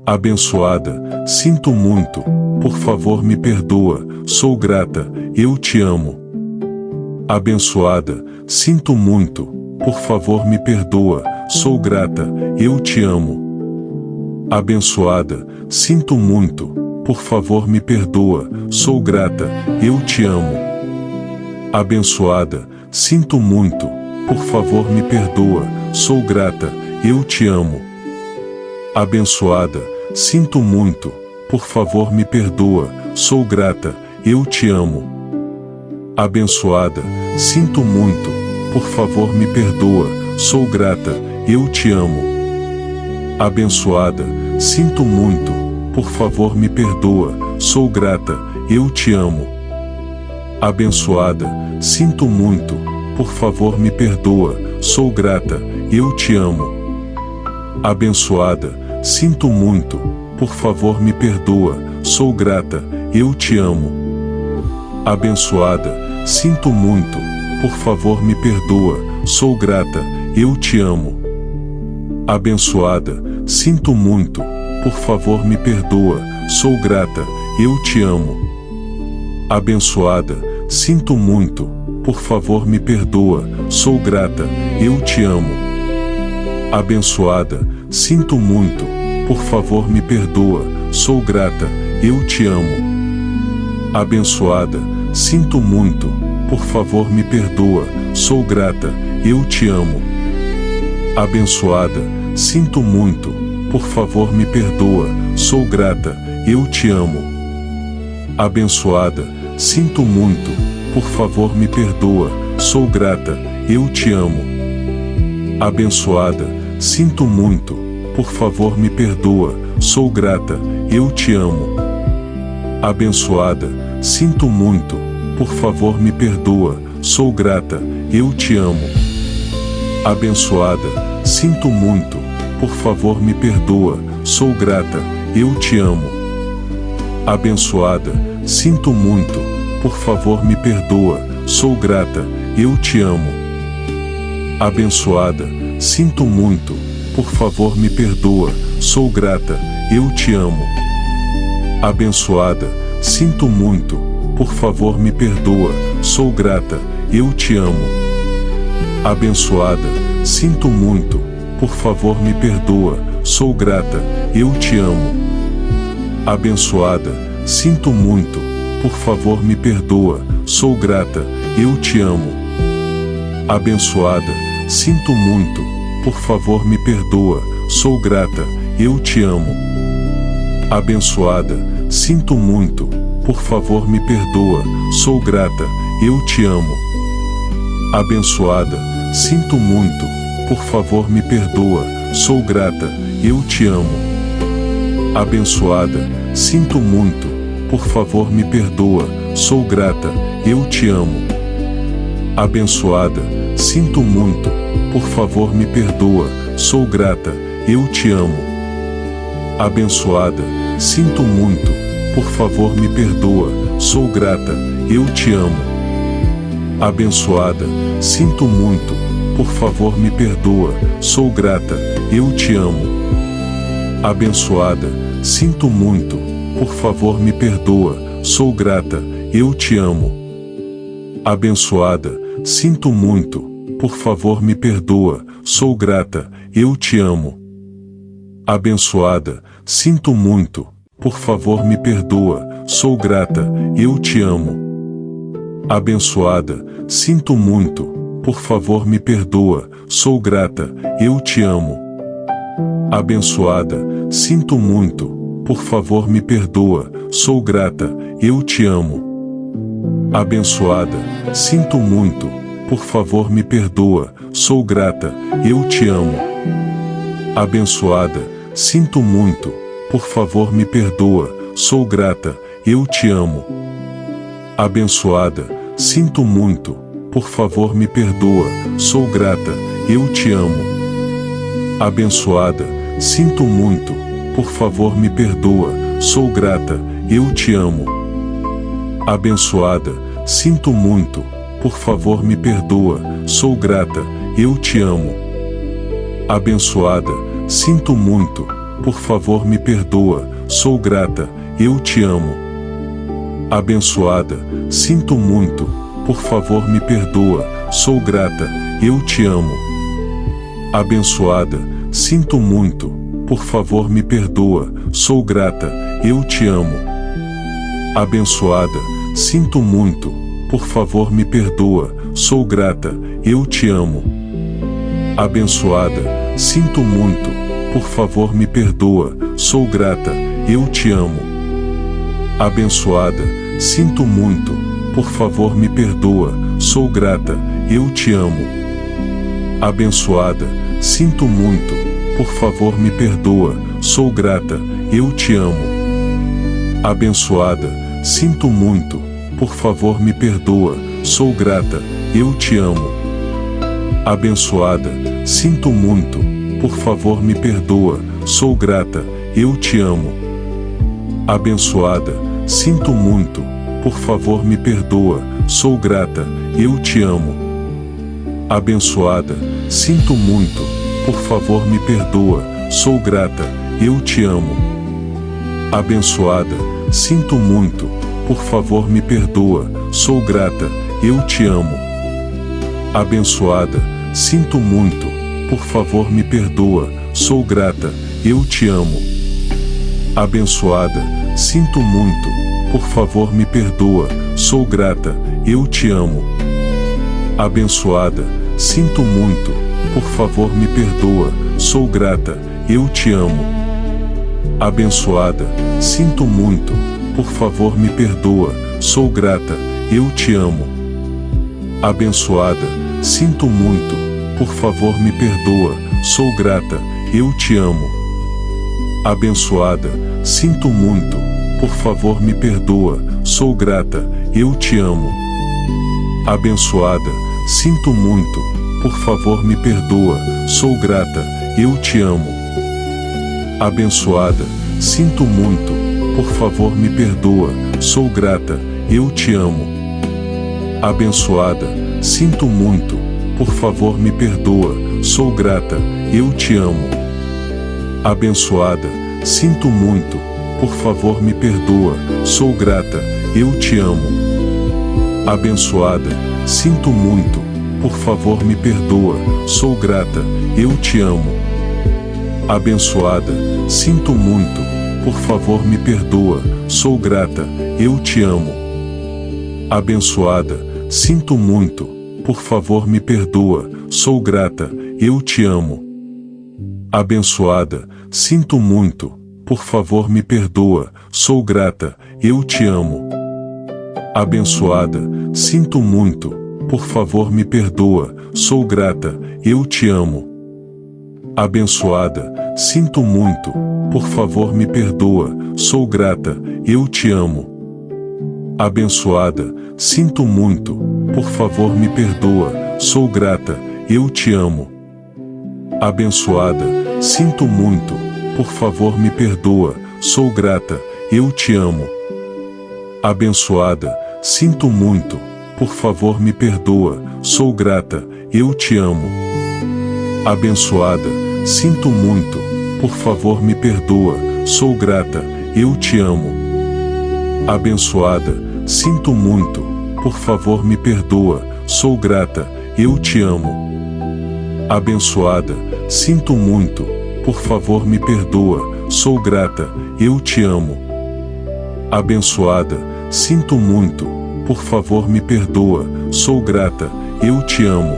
Abençoada, sinto muito, por favor me perdoa, sou grata, eu te amo. Abençoada, sinto muito, por favor me perdoa, sou grata, eu te amo. Abençoada, sinto muito, por favor me perdoa, sou grata, eu te amo. Abençoada, sinto muito, por favor me perdoa, sou grata, eu te amo. Abençoada, sinto muito, por favor me perdoa, sou grata, eu te amo. Abençoada, sinto muito, por favor me perdoa, sou grata, eu te amo. Abençoada, sinto muito, por favor me perdoa, sou grata, eu te amo. Abençoada, sinto muito, por favor me perdoa, sou grata, eu te amo. Abençoada, sinto muito, por favor me perdoa, sou grata, eu te amo. Abençoada, sinto muito, por favor me perdoa, sou grata, eu te amo. Abençoada, sinto muito, por favor me perdoa, sou grata, eu te amo. Abençoada, sinto muito, por favor me perdoa, sou grata, eu te amo. Abençoada, sinto muito, por favor me perdoa, sou grata, eu te amo. Abençoada, sinto muito, por favor me perdoa, sou grata, eu te amo. Abençoada, sinto muito, por favor me perdoa, sou grata, eu te amo. Abençoada, sinto muito, por favor me perdoa, sou grata, eu te amo. Abençoada, sinto muito, por favor me perdoa, sou grata, eu te amo. Abençoada, sinto muito, por favor me perdoa, sou grata, eu te amo. Abençoada, sinto muito, por favor me perdoa, sou grata, eu te amo. Abençoada, sinto muito, por favor me perdoa, sou grata, eu te amo. Abençoada, sinto muito, por favor me perdoa, sou grata, eu te amo. Abençoada, sinto muito, por favor me perdoa, sou grata, eu te amo. Abençoada, sinto muito, por favor me perdoa, sou grata, eu te amo. Abençoada, sinto muito, por favor me perdoa, sou grata, eu te amo. Abençoada, sinto muito, por favor me perdoa, sou grata, eu te amo. Abençoada, sinto muito, por favor me perdoa, sou grata, eu te amo. Abençoada, sinto muito, por favor me perdoa, sou grata, eu te amo. Abençoada, sinto muito, por favor me perdoa, sou grata, eu te amo. Abençoada, sinto muito, por favor me perdoa, sou grata, eu te amo. Abençoada, sinto muito, por favor me perdoa, sou grata, eu te amo. Abençoada, sinto muito, por favor me perdoa, sou grata, eu te amo. Abençoada, sinto muito, por favor me perdoa, sou grata, eu te amo. Abençoada, sinto muito, por favor me perdoa, sou grata, eu te amo. Abençoada, sinto muito, por favor me perdoa, sou grata, eu te amo. Abençoada, sinto muito, por favor me perdoa, sou grata, eu te amo. Abençoada, sinto muito, por favor me perdoa, sou grata, eu te amo. Abençoada, sinto muito, por favor me perdoa, sou grata, eu te amo. Abençoada, sinto muito, por favor me perdoa, sou grata, eu te amo. Abençoada, sinto muito, por favor me perdoa, sou grata, eu te amo. Abençoada, sinto muito, por favor me perdoa, sou grata, eu te amo. Abençoada, sinto muito, por favor me perdoa, sou grata, eu te amo. Abençoada, sinto muito, por favor me perdoa, sou grata, eu te amo. Abençoada, sinto muito, por favor me perdoa, sou grata, eu te amo. Abençoada, sinto muito, por favor me perdoa, sou grata, eu te amo. Abençoada, sinto muito, por favor me perdoa, sou grata, eu te amo. Abençoada, sinto muito, por favor me perdoa, sou grata, eu te amo. Abençoada, sinto muito, por favor me perdoa, sou grata, eu te amo. Abençoada, sinto muito, por favor me perdoa, sou grata, eu te amo. Abençoada, sinto muito, por favor me perdoa, sou grata, eu te amo. Abençoada, sinto muito, por favor me perdoa, sou grata, eu te amo. Abençoada, sinto muito, por favor me perdoa, sou grata, eu te amo. Abençoada, sinto muito, por favor me perdoa, sou grata, eu te amo. Abençoada, sinto muito, por favor me perdoa, sou grata, eu te amo. Abençoada, sinto muito, por favor me perdoa, sou grata, eu te amo. Abençoada, sinto muito, por favor me perdoa, sou grata, eu te amo. Abençoada, sinto muito, por favor me perdoa, sou grata, eu te amo. Abençoada, sinto muito, por favor me perdoa, sou grata, eu te amo. Abençoada, sinto muito, por favor me perdoa, sou grata, eu te amo. Abençoada, sinto muito, por favor me perdoa, sou grata, eu te amo. Abençoada, sinto muito, por favor me perdoa, sou grata, eu te amo. Abençoada, sinto muito, por favor me perdoa, sou grata, eu te amo. Abençoada, sinto muito, por favor me perdoa, sou grata, eu te amo. Abençoada, sinto muito, por favor me perdoa, sou grata, eu te amo. Abençoada, sinto muito, por favor me perdoa, sou grata, eu te amo. Abençoada, sinto muito, por favor me perdoa, sou grata, eu te amo. Abençoada, sinto muito, por favor me perdoa, sou grata, eu te amo. Abençoada, sinto muito, por favor me perdoa, sou grata, eu te amo. Abençoada, sinto muito, por favor me perdoa, sou grata, eu te amo. Abençoada, sinto muito, por favor me perdoa, sou grata, eu te amo. Abençoada, sinto muito, por favor me perdoa, sou grata, eu te amo. Abençoada, sinto muito, por favor me perdoa, sou grata, eu te amo. Abençoada, sinto muito, por favor me perdoa, sou grata, eu te amo. Abençoada, sinto muito, por favor me perdoa, sou grata, eu te amo. Abençoada, sinto muito, por favor me perdoa, sou grata, eu te amo. Abençoada, sinto muito, por favor me perdoa, sou grata, eu te amo. Abençoada, sinto muito, por favor me perdoa, sou grata, eu te amo.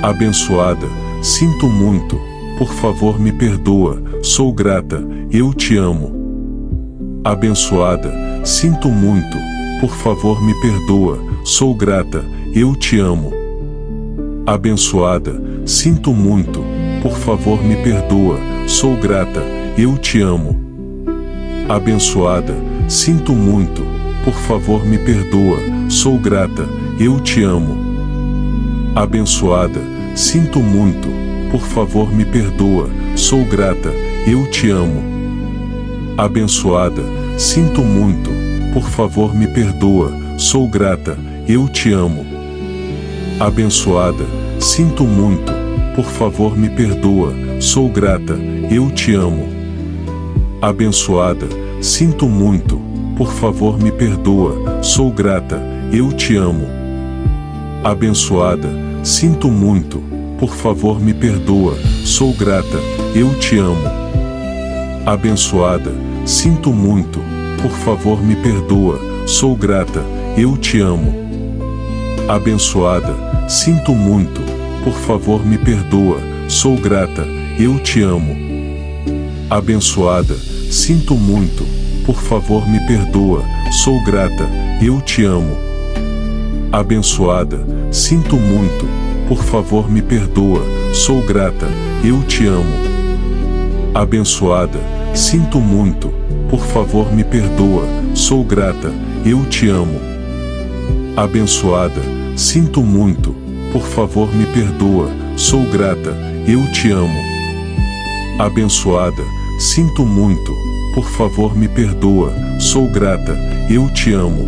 Abençoada, sinto muito, por favor me perdoa, sou grata, eu te amo. Abençoada, sinto muito, por favor me perdoa, sou grata, eu te amo. Abençoada, sinto muito, por favor me perdoa, sou grata, eu te amo. Abençoada, sinto muito, por favor me perdoa, sou grata, eu te amo. Abençoada, sinto muito, por favor me perdoa, sou grata, eu te amo. Abençoada, sinto muito, por favor me perdoa, sou grata, eu te amo. Abençoada, sinto muito, por favor me perdoa, sou grata, eu te amo. Abençoada, sinto muito, por favor me perdoa, sou grata, eu te amo. Abençoada, sinto muito, por favor me perdoa, sou grata, eu te amo. Abençoada, sinto muito, por favor me perdoa, sou grata, eu te amo. Abençoada, sinto muito, por favor me perdoa, sou grata, eu te amo. Abençoada, sinto muito, por favor me perdoa, sou grata, eu te amo. Abençoada, sinto muito, por favor me perdoa, sou grata, eu te amo. Abençoada, sinto muito, por favor me perdoa, sou grata, eu te amo. Abençoada, sinto muito, por favor me perdoa, sou grata, eu te amo. Abençoada, sinto muito, por favor me perdoa, sou grata, eu te amo.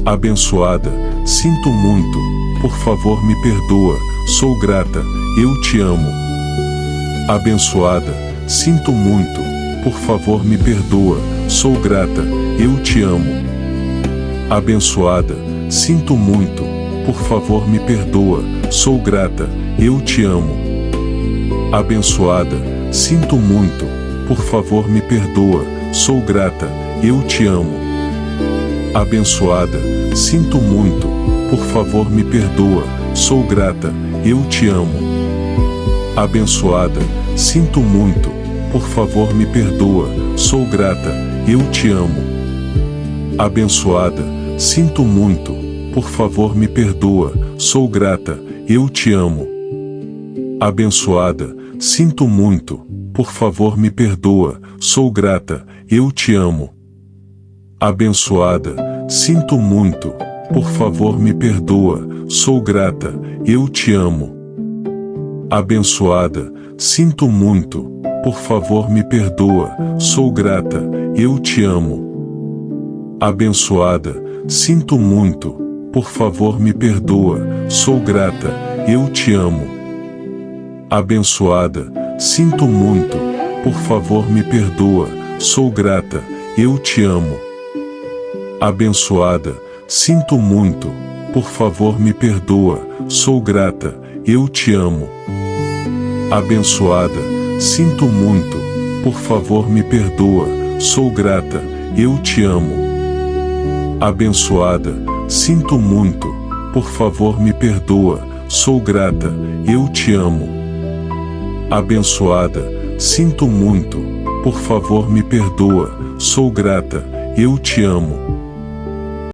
Abençoada, sinto muito, por favor me perdoa, sou grata, eu te amo. Abençoada, sinto muito, por favor me perdoa, sou grata, eu te amo. Abençoada, sinto muito, por favor me perdoa, sou grata, eu te amo. Abençoada, sinto muito, por favor me perdoa, sou grata, eu te amo. Abençoada, sinto muito, por favor me perdoa, sou grata, eu te amo. Abençoada, sinto muito, por favor me perdoa, sou grata, eu te amo. Abençoada, sinto muito, por favor me perdoa, sou grata, eu te amo. Abençoada, sinto muito, por favor me perdoa, sou grata, eu te amo. Abençoada, sinto muito, por favor me perdoa, sou grata, eu te amo. Abençoada, sinto muito, por favor me perdoa, sou grata, eu te amo. Abençoada, sinto muito, por favor me perdoa, sou grata, eu te amo. Abençoada, sinto muito, por favor me perdoa, sou grata, eu te amo. Abençoada, sinto muito, por favor me perdoa, sou grata, eu te amo. Abençoada, sinto muito, por favor me perdoa, sou grata, eu te amo. Abençoada, sinto muito, por favor me perdoa, sou grata, eu te amo. Abençoada, sinto muito, por favor me perdoa, sou grata, eu te amo.